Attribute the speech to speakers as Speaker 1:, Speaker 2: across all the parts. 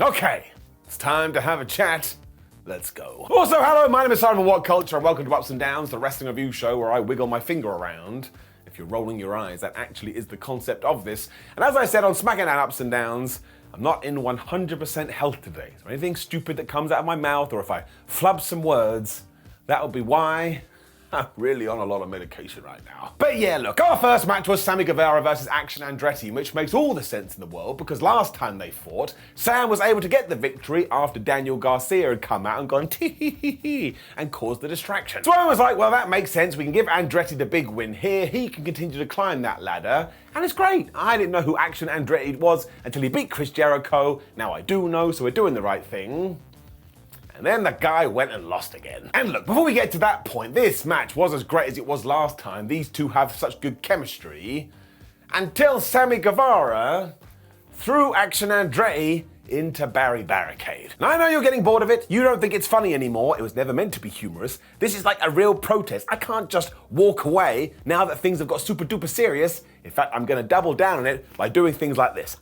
Speaker 1: Okay, it's time to have a chat. Let's go. Also, hello, my name is Simon WhatCulture, and welcome to Ups and Downs, the wrestling review show where I wiggle my finger around. If you're rolling your eyes, that actually is the concept of this. And as I said on SmackDown Ups and Downs, I'm not in 100% health today. So anything stupid that comes out of my mouth, or if I flub some words, that'll be why I'm really on a lot of medication right now. But yeah, look, our first match was Sammy Guevara versus Action Andretti, which makes all the sense in the world because last time they fought, Sam was able to get the victory after Daniel Garcia had come out and gone tee and caused the distraction. So I was like, well, that makes sense. We can give Andretti the big win here. He can continue to climb that ladder. And it's great. I didn't know who Action Andretti was until he beat Chris Jericho. Now I do know, so we're doing the right thing. And then the guy went and lost again. And look, before we get to that point, this match was as great as it was last time. These two have such good chemistry. Until Sammy Guevara threw Action Andretti into Barricade. Now I know you're getting bored of it. You don't think it's funny anymore. It was never meant to be humorous. This is like a real protest. I can't just walk away now that things have got super duper serious. In fact, I'm gonna double down on it by doing things like this.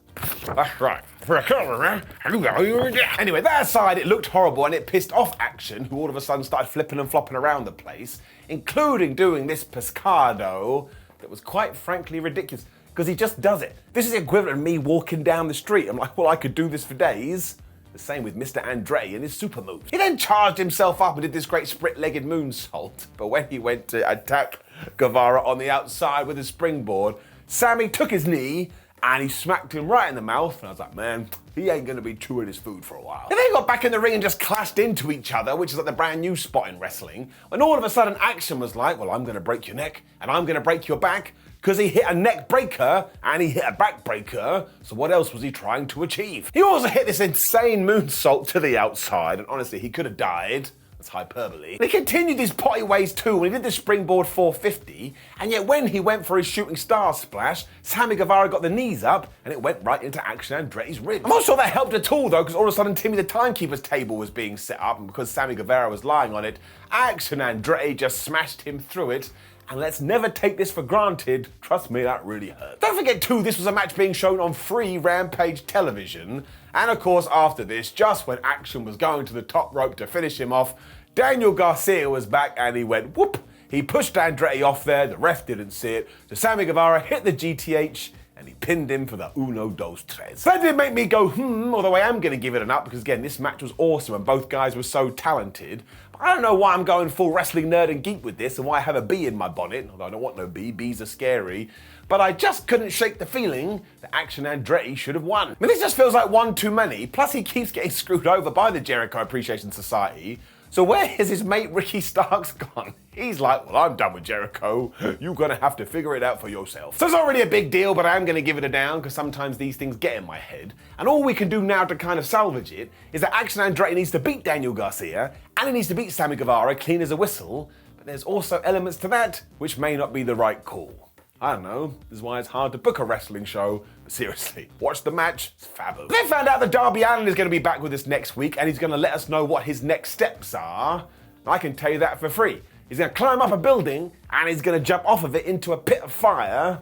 Speaker 1: That's right. Anyway, that aside, it looked horrible and it pissed off Action, who all of a sudden started flipping and flopping around the place, including doing this pescado that was quite frankly ridiculous, because he just does it. This is the equivalent of me walking down the street. I'm like, well, I could do this for days. The same with Mr. Andretti and his super moves. He then charged himself up and did this great split-legged moonsault, but when he went to attack Guevara on the outside with a springboard, Sammy took his knee and he smacked him right in the mouth, and I was like, man, he ain't gonna be chewing his food for a while. And then he got back in the ring and just clashed into each other, which is like the brand new spot in wrestling, when all of a sudden Action was like, well, I'm gonna break your neck, and I'm gonna break your back, because he hit a neck breaker, and he hit a back breaker, so what else was he trying to achieve? He also hit this insane moonsault to the outside, and honestly, he could have died. That's hyperbole. And he continued his potty ways too when he did the springboard 450, and yet when he went for his shooting star splash, Sammy Guevara got the knees up and it went right into Action Andretti's ribs. I'm not sure that helped at all though, because all of a sudden Timmy the Timekeeper's table was being set up, and because Sammy Guevara was lying on it, Action Andretti just smashed him through it. And let's never take this for granted. Trust me, that really hurt. Don't forget too, this was a match being shown on free Rampage television. And of course, after this, just when Action was going to the top rope to finish him off, Daniel Garcia was back and he went whoop. He pushed Andretti off there, the ref didn't see it. So Sammy Guevara hit the GTH and he pinned him for the uno, dos, tres. That did make me go, although I am gonna give it an up because again, this match was awesome and both guys were so talented. But I don't know why I'm going full wrestling nerd and geek with this and why I have a bee in my bonnet, although I don't want no bee, bees are scary. But I just couldn't shake the feeling that Action Andretti should have won. I mean, this just feels like one too many, plus he keeps getting screwed over by the Jericho Appreciation Society. So where is his mate Ricky Starks gone? He's like, well, I'm done with Jericho. You're gonna have to figure it out for yourself. So it's not really a big deal, but I am gonna give it a down because sometimes these things get in my head. And all we can do now to kind of salvage it is that Action Andretti needs to beat Daniel Garcia and he needs to beat Sammy Guevara clean as a whistle. But there's also elements to that which may not be the right call. I don't know, this is why it's hard to book a wrestling show, but seriously, watch the match, it's fabulous. They found out that Darby Allin is going to be back with us next week and he's going to let us know what his next steps are. And I can tell you that for free. He's going to climb up a building and he's going to jump off of it into a pit of fire.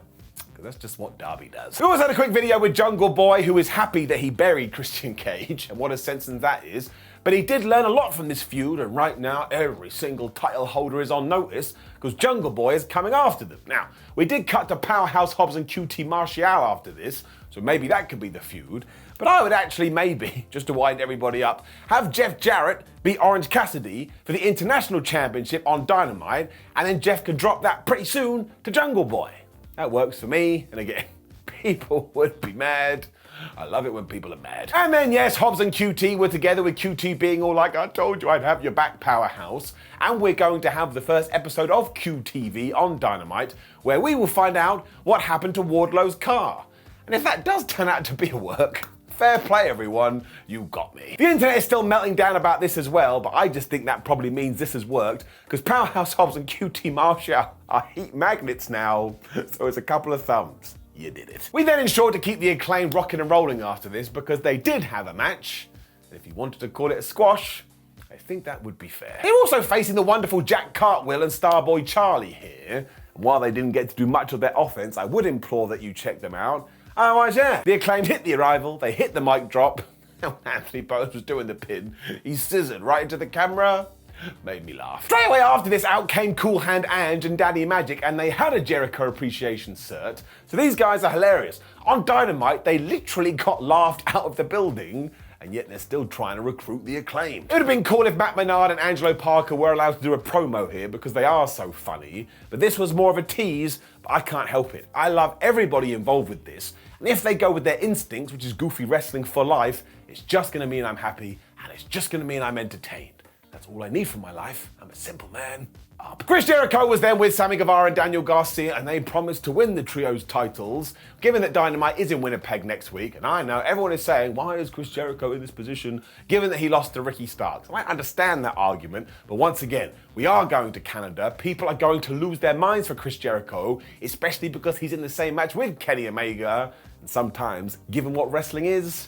Speaker 1: That's just what Darby does. We also had a quick video with Jungle Boy, who is happy that he buried Christian Cage, and what a sentence that is. But he did learn a lot from this feud, and right now every single title holder is on notice because Jungle Boy is coming after them. Now, we did cut to Powerhouse Hobbs and QT Marshall after this, so maybe that could be the feud. But I would actually maybe, just to wind everybody up, have Jeff Jarrett beat Orange Cassidy for the International Championship on Dynamite, and then Jeff could drop that pretty soon to Jungle Boy. That works for me, and again, people would be mad. I love it when people are mad. And then yes, Hobbs and QT were together with QT being all like, I told you I'd have your back, Powerhouse. And we're going to have the first episode of QTV on Dynamite, where we will find out what happened to Wardlow's car. And if that does turn out to be a work, fair play everyone, you got me. The internet is still melting down about this as well, but I just think that probably means this has worked, because Powerhouse Hobbs and QT Marshall are heat magnets now, so it's a couple of thumbs. You did it. We then ensured to keep the Acclaimed rocking and rolling after this because they did have a match. And if you wanted to call it a squash, I think that would be fair. They're also facing the wonderful Jack Cartwheel and Starboy Charlie here. And while they didn't get to do much of their offense, I would implore that you check them out. Otherwise, yeah, the Acclaimed hit the Arrival, they hit the mic drop, When Anthony Bowens was doing the pin, he scissored right into the camera. Made me laugh. Straight away after this, out came Cool Hand Ange and Daddy Magic, and they had a Jericho Appreciation cert. So these guys are hilarious. On Dynamite, they literally got laughed out of the building, and yet they're still trying to recruit the Acclaimed. It would have been cool if Matt Menard and Angelo Parker were allowed to do a promo here because they are so funny, but this was more of a tease, but I can't help it. I love everybody involved with this, and if they go with their instincts, which is goofy wrestling for life, it's just gonna mean I'm happy, and it's just gonna mean I'm entertained. That's all I need from my life. I'm a simple man. Chris Jericho was then with Sammy Guevara and Daniel Garcia, and they promised to win the trio's titles. Given that Dynamite is in Winnipeg next week, and I know everyone is saying, why is Chris Jericho in this position, given that he lost to Ricky Starks? I understand that argument, but once again, we are going to Canada. People are going to lose their minds for Chris Jericho, especially because he's in the same match with Kenny Omega, and sometimes, given what wrestling is,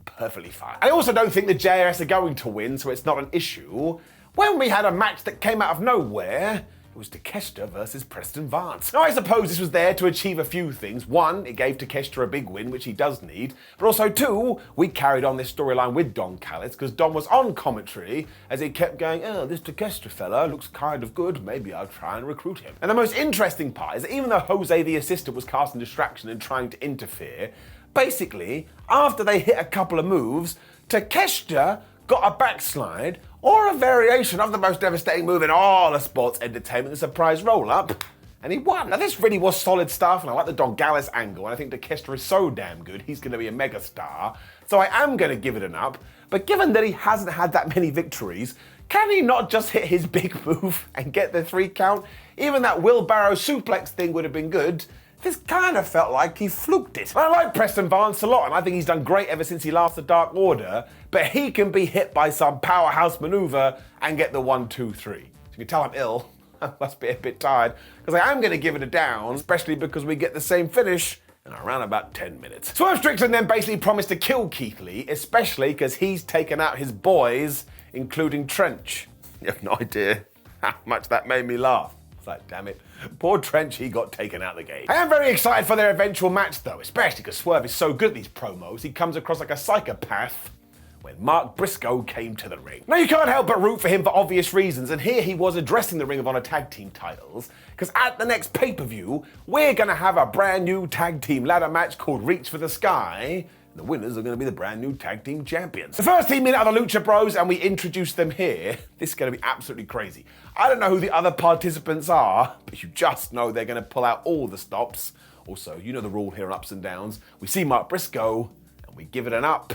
Speaker 1: perfectly fine. I also don't think the JRS are going to win, so it's not an issue. When we had a match that came out of nowhere, it was Takeshita versus Preston Vance. Now, I suppose this was there to achieve a few things. One, it gave Takeshita a big win, which he does need. But also, two, we carried on this storyline with Don Callis, because Don was on commentary as he kept going, oh, this Takeshita fella looks kind of good, maybe I'll try and recruit him. And the most interesting part is that even though Jose, the assistant, was casting distraction and trying to interfere, basically, after they hit a couple of moves, Takeshita got a backslide or a variation of the most devastating move in all of sports entertainment, the surprise roll-up, and he won. Now, this really was solid stuff, and I like the Don Callis angle, and I think Takeshita is so damn good, he's going to be a megastar, so I am going to give it an up. But given that he hasn't had that many victories, can he not just hit his big move and get the 3 count? Even that wheelbarrow suplex thing would have been good. This kind of felt like he fluked it. I like Preston Vance a lot, and I think he's done great ever since he left the Dark Order, but he can be hit by some powerhouse maneuver and get the 1, 2, 3. So you can tell I'm ill. I must be a bit tired, because I am going to give it a down, especially because we get the same finish in around about 10 minutes. Swerve Strickland then basically promised to kill Keith Lee, especially because he's taken out his boys, including Trench. You have no idea how much that made me laugh. It's like, damn it. Poor Trench, he got taken out of the game. I am very excited for their eventual match, though, especially because Swerve is so good at these promos. He comes across like a psychopath when Mark Briscoe came to the ring. Now, you can't help but root for him for obvious reasons, and here he was addressing the Ring of Honor tag team titles, because at the next pay-per-view, we're going to have a brand new tag team ladder match called Reach for the Sky. The winners are going to be the brand new tag team champions. The first team in are the Lucha Bros, and we introduced them here. This is going to be absolutely crazy. I don't know who the other participants are, but you just know they're going to pull out all the stops. Also, you know the rule here on Ups and Downs. We see Mark Briscoe, and we give it an up.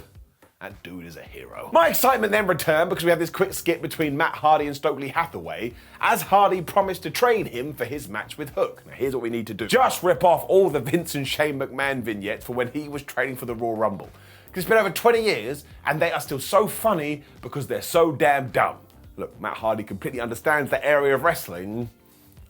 Speaker 1: That dude is a hero. My excitement then returned because we had this quick skip between Matt Hardy and Stokely Hathaway, as Hardy promised to trade him for his match with Hook. Now here's what we need to do. Just rip off all the Vince and Shane McMahon vignettes for when he was training for the Royal Rumble. Because it's been over 20 years, and they are still so funny because they're so damn dumb. Look, Matt Hardy completely understands the area of wrestling.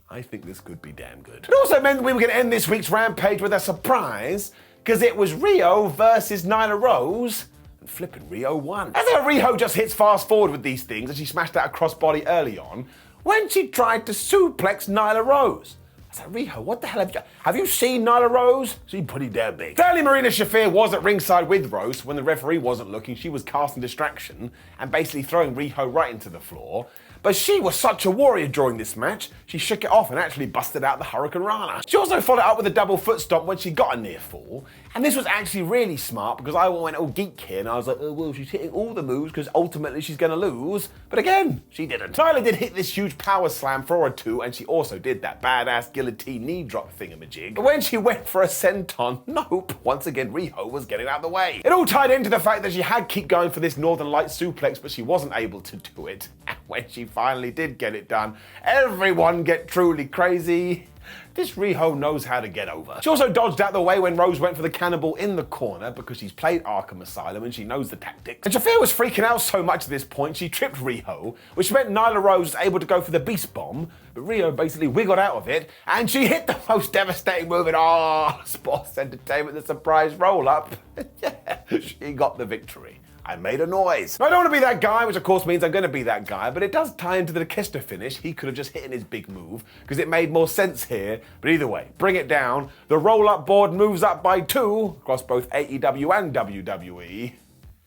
Speaker 1: I think this could be damn good. It also meant that we were going to end this week's Rampage with a surprise, because it was Riho versus Nyla Rose, and flipping Riho won. As though Riho just hits fast forward with these things, and she smashed out a crossbody early on, when she tried to suplex Nyla Rose. I said, Riho, what the hell have you done? Have you seen Nyla Rose? She's pretty damn big. Sadly, Marina Shafir was at ringside with Rose. When the referee wasn't looking, she was casting distraction and basically throwing Riho right into the floor. But she was such a warrior during this match, she shook it off and actually busted out the Hurricane Rana. She also followed up with a double foot stomp when she got a near fall. And this was actually really smart because I went all geek here and I was like, oh, well, she's hitting all the moves because ultimately she's going to lose. But again, she didn't. Nyla did hit this huge power slam for a 2, and she also did that badass guillotine knee drop thingamajig. But when she went for a senton, nope, once again Riho was getting out of the way. It all tied into the fact that she had keep going for this Northern Light suplex, but she wasn't able to do it. And when she finally did get it done, everyone get truly crazy. This Riho knows how to get over. She also dodged out the way when Rose went for the cannibal in the corner because she's played Arkham Asylum and she knows the tactics. And Shafir was freaking out so much at this point, she tripped Riho, which meant Nyla Rose was able to go for the Beast Bomb, but Riho basically wiggled out of it, and she hit the most devastating move in all sports entertainment, the surprise roll-up. Yeah, she got the victory. I made a noise. I don't want to be that guy, which of course means I'm going to be that guy, but it does tie into the Takeshita finish. He could have just hit in his big move because it made more sense here. But either way, bring it down. The roll-up board moves up by 2 across both AEW and WWE.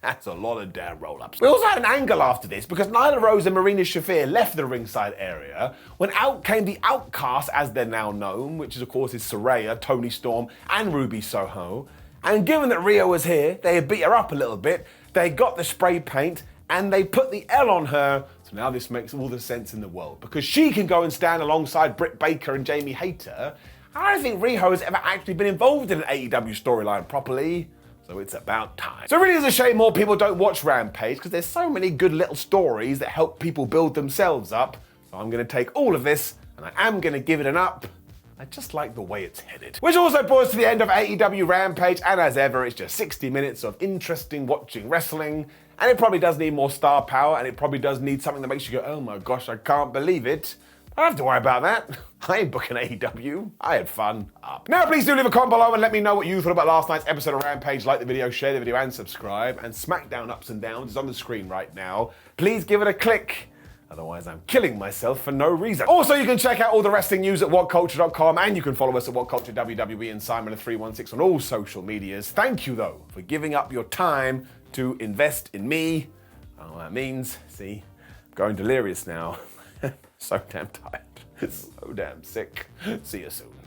Speaker 1: That's a lot of damn roll-ups. We also had an angle after this because Nyla Rose and Marina Shafir left the ringside area when out came the Outcasts, as they're now known, which is of course is Saraya, Toni Storm, and Ruby Soho. And given that Riho was here, they had beat her up a little bit, they got the spray paint, and they put the L on her. So now this makes all the sense in the world because she can go and stand alongside Britt Baker and Jamie Hayter. I don't think Riho has ever actually been involved in an AEW storyline properly. So it's about time. So it really is a shame more people don't watch Rampage because there's so many good little stories that help people build themselves up. So I'm going to take all of this and I am going to give it an up. I just like the way it's headed. Which also brought us to the end of AEW Rampage, and as ever, it's just 60 minutes of interesting watching wrestling, and it probably does need more star power, and it probably does need something that makes you go, oh my gosh, I can't believe it. I don't have to worry about that. I ain't booking AEW. I had fun. Up. Now, please do leave a comment below and let me know what you thought about last night's episode of Rampage. Like the video, share the video, and subscribe. And SmackDown Ups and Downs is on the screen right now. Please give it a click. Otherwise, I'm killing myself for no reason. Also, you can check out all the wrestling news at WhatCulture.com, and you can follow us at WhatCulture WWE and Simon316 on all social medias. Thank you, though, for giving up your time to invest in me. I don't know what that means. See, I'm going delirious now. So damn tired. So damn sick. See you soon.